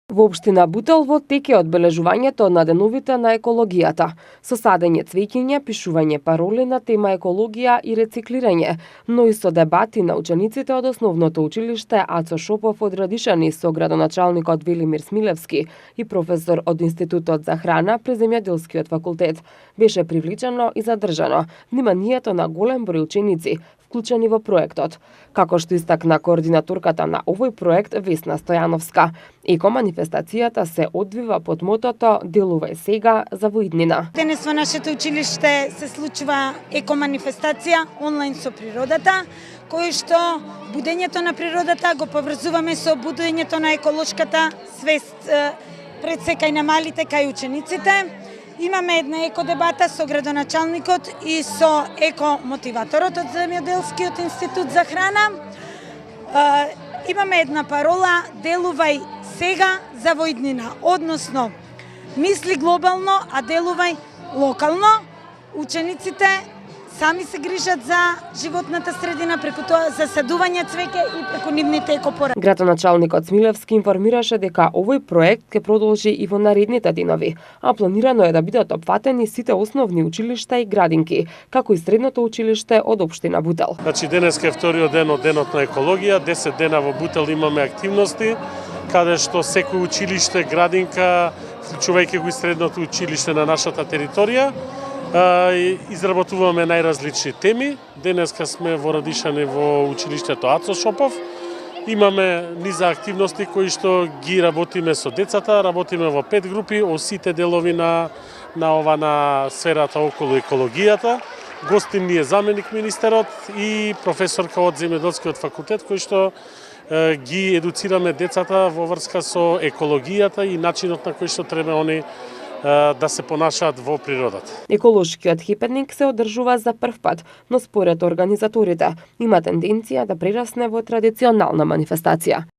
Во општина Бутел во тек е одбележувањето на деновите на екологијата, со садење цвеќиња, пишување пароли на тема екологија и рециклирање, но и со дебати на учениците од основното училиште Ацо Шопов од Радишани со градоначалникот Велимир Смилевски и професор од Институтот за храна при Земјоделскиот факултет. Беше привлечено и задржано вниманието на голем број ученици, вклучени во проектот. Како што истакна координаторката на овој проект Весна Стојановска, екоманифестацијата се одвива под мотото "Делувај сега за во иднина". Денес во нашето училиште се случува екоманифестација онлайн со природата, кој што будењето на природата го поврзуваме со будењето на еколошката свест пред се кај на малите, кај учениците. Имаме една екодебата со градоначалникот и со екомотиваторот од Земјоделскиот институт за храна. Имаме една парола "Делувај сега за во иднина", односно мисли глобално, а делувај локално. Учениците сами се грижат за животната средина преку тоа за садување цвеќе и преку нивните екопоради. Градоначалникот Смилевски информираше дека овој проект ќе продолжи и во наредните денови, а планирано е да бидат опфатени сите основни училишта и градинки, како и средното училиште од општина Бутел. Значи денеска е вториот ден од денот на екологија, 10 дена во Бутел имаме активности, каде што секој училиште, градинка, вклучувајќи го и средното училиште на нашата територија, изработуваме најразлични теми. Денеска сме во Радишани во училиштето Ацо Шопов. Имаме низа активности кои што ги работиме со децата, работиме во 5 групи, о сите делови на сферата околу екологијата. Гостин ни е заменик министерот и професорка од Земјоделскиот факултет, кој што ги едуцираме децата во врска со екологијата и начинот на кој што треба они да се понашаат во природата. Еколошкиот хепенинг се одржува за прв пат, но според организаторите има тенденција да прерасне во традиционална манифестација.